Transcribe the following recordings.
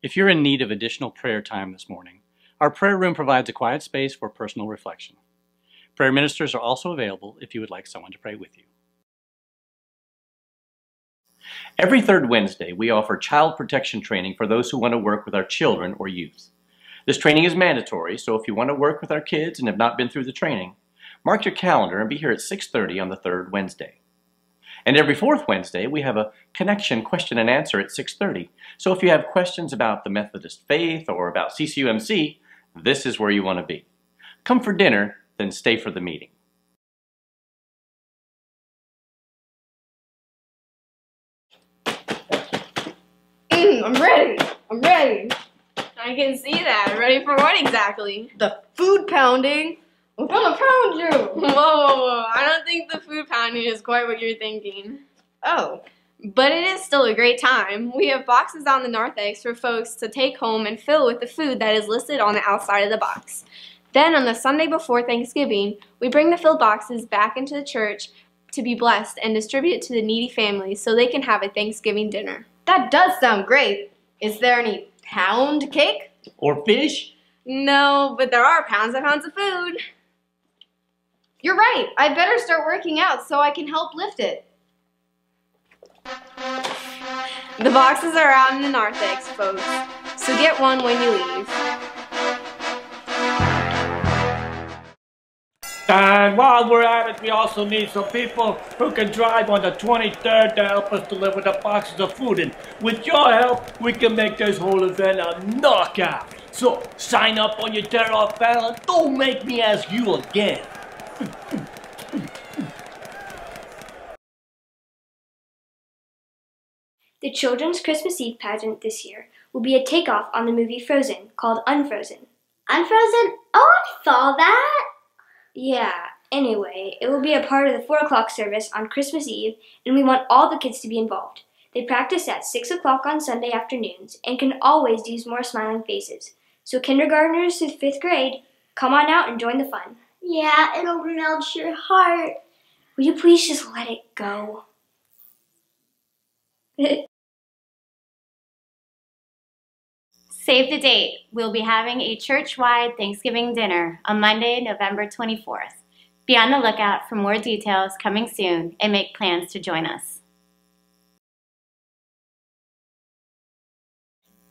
If you're in need of additional prayer time this morning, our prayer room provides a quiet space for personal reflection. Prayer ministers are also available if you would like someone to pray with you. Every third Wednesday, we offer child protection training for those who want to work with our children or youth. This training is mandatory, so if you want to work with our kids and have not been through the training, mark your calendar and be here at 6:30 on the third Wednesday. And every fourth Wednesday, we have a connection question and answer at 6:30. So if you have questions about the Methodist faith or about CCUMC, this is where you want to be. Come for dinner, then stay for the meeting. I'm ready. I can see that. Ready for what exactly? The food pounding. I'm gonna pound you. Whoa. I don't think the food pounding is quite what you're thinking. Oh. But it is still a great time. We have boxes on the narthex for folks to take home and fill with the food that is listed on the outside of the box. Then on the Sunday before Thanksgiving, we bring the filled boxes back into the church to be blessed and distribute it to the needy families so they can have a Thanksgiving dinner. That does sound great. Is there any pound cake? Or fish? No, but there are pounds and pounds of food. You're right. I better start working out so I can help lift it. The boxes are out in the narthex, folks, so get one when you leave. And while we're at it, we also need some people who can drive on the 23rd to help us deliver the boxes of food. And with your help, we can make this whole event a knockout. So sign up on your tear-off panel and don't make me ask you again. The children's Christmas Eve pageant this year will be a takeoff on the movie Frozen called Unfrozen. Unfrozen? Oh, I saw that! Yeah, anyway, it will be a part of the 4 o'clock service on Christmas Eve, and we want all the kids to be involved. They practice at 6 o'clock on Sunday afternoons and can always use more smiling faces. So kindergartners to 5th grade, come on out and join the fun. Yeah, it'll melt your heart. Will you please just let it go? Save the date. We'll be having a church-wide Thanksgiving dinner on Monday, November 24th. Be on the lookout for more details coming soon and make plans to join us.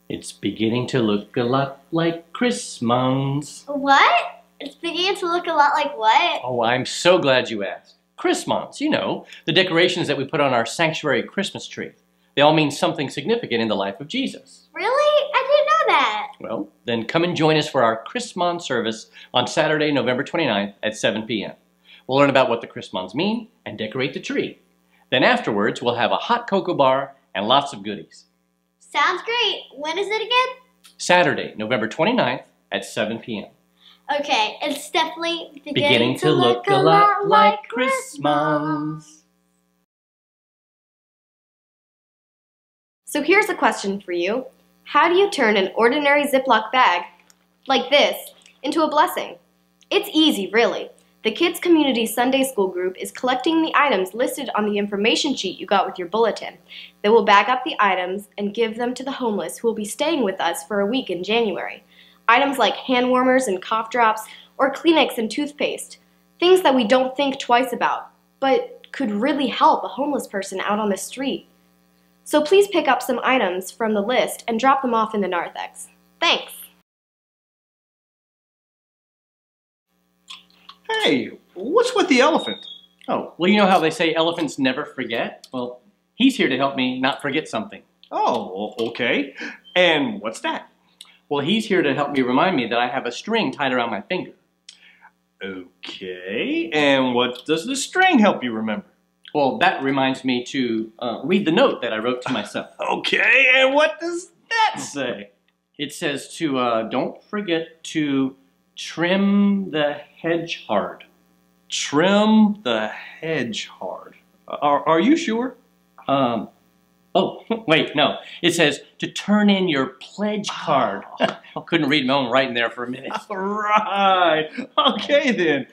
It's beginning to look a lot like Christmas. What? It's beginning to look a lot like what? Oh, I'm so glad you asked. Christmas, you know, the decorations that we put on our sanctuary Christmas tree. They all mean something significant in the life of Jesus. Really? I didn't know that. Well, then come and join us for our Christmas service on Saturday, November 29th at 7 p.m. We'll learn about what the Christmas mean and decorate the tree. Then afterwards, we'll have a hot cocoa bar and lots of goodies. Sounds great. When is it again? Saturday, November 29th at 7 p.m. Okay, it's definitely beginning to look a lot like Christmas. So here's a question for you. How do you turn an ordinary Ziploc bag, like this, into a blessing? It's easy, really. The Kids Community Sunday School group is collecting the items listed on the information sheet you got with your bulletin. They will bag up the items and give them to the homeless who will be staying with us for a week in January. Items like hand warmers and cough drops, or Kleenex and toothpaste. Things that we don't think twice about, but could really help a homeless person out on the street. So please pick up some items from the list and drop them off in the narthex. Thanks! Hey, what's with the elephant? Oh, well, you know how they say elephants never forget? Well, he's here to help me not forget something. Oh, okay. And what's that? Well, he's here to help me remind me that I have a string tied around my finger. Okay, and what does the string help you remember? Well, that reminds me to read the note that I wrote to myself. Okay, and what does that say? It says to, don't forget to trim the hedge hard. Trim the hedge hard. Are you sure? Oh, wait, no. It says to turn in your pledge card. Couldn't read my own writing there for a minute. All right. Okay, then.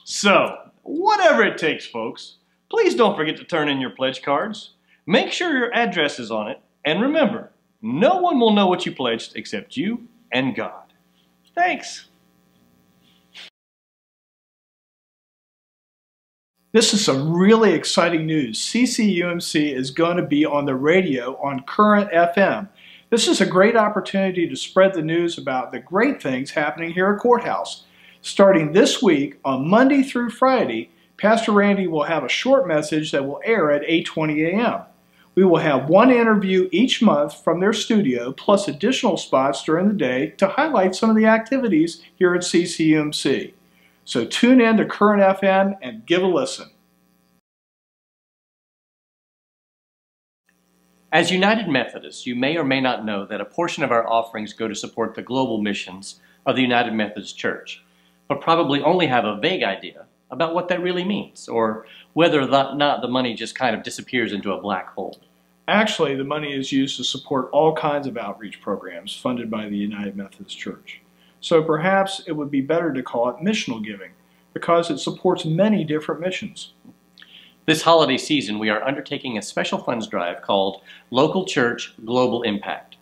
So, whatever it takes, folks, please don't forget to turn in your pledge cards. Make sure your address is on it. And remember, No one will know what you pledged except you and God. Thanks. This is some really exciting news. CCUMC is going to be on the radio on Current FM. This is a great opportunity to spread the news about the great things happening here at Courthouse. Starting this week, on Monday through Friday, Pastor Randy will have a short message that will air at 8:20 a.m. We will have one interview each month from their studio, plus additional spots during the day to highlight some of the activities here at CCUMC. So tune in to Current FM and give a listen. As United Methodists, you may or may not know that a portion of our offerings go to support the global missions of the United Methodist Church, but probably only have a vague idea about what that really means, or whether or not the money just kind of disappears into a black hole. Actually, the money is used to support all kinds of outreach programs funded by the United Methodist Church. So perhaps it would be better to call it missional giving, because it supports many different missions. This holiday season, we are undertaking a special funds drive called Local Church Global Impact,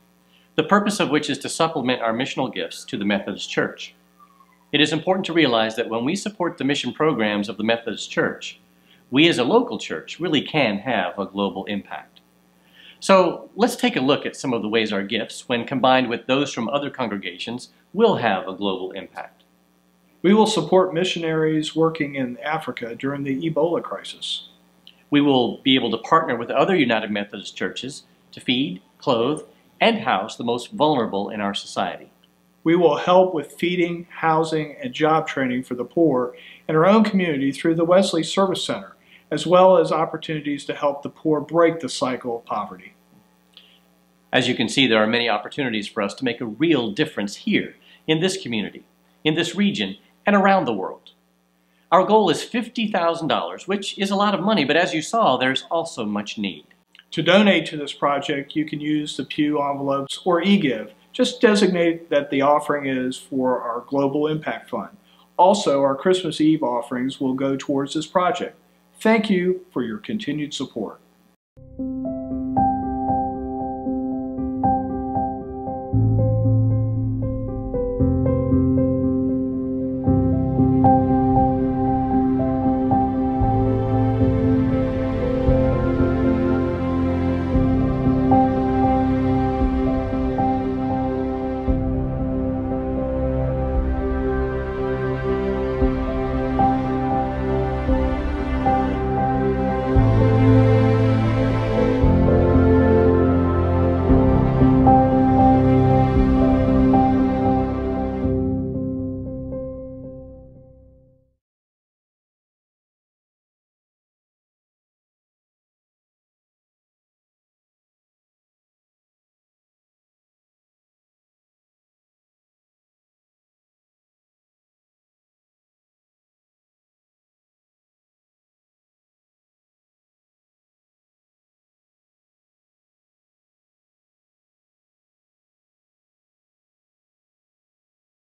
the purpose of which is to supplement our missional gifts to the Methodist Church. It is important to realize that when we support the mission programs of the Methodist Church, we as a local church really can have a global impact. So let's take a look at some of the ways our gifts, when combined with those from other congregations, will have a global impact. We will support missionaries working in Africa during the Ebola crisis. We will be able to partner with other United Methodist churches to feed, clothe, and house the most vulnerable in our society. We will help with feeding, housing, and job training for the poor in our own community through the Wesley Service Center, as well as opportunities to help the poor break the cycle of poverty. As you can see, there are many opportunities for us to make a real difference here, in this community, in this region, and around the world. Our goal is $50,000, which is a lot of money, but as you saw, there's also much need. To donate to this project, you can use the pew envelopes or eGive. Just designate that the offering is for our Global Impact Fund. Also, our Christmas Eve offerings will go towards this project. Thank you for your continued support.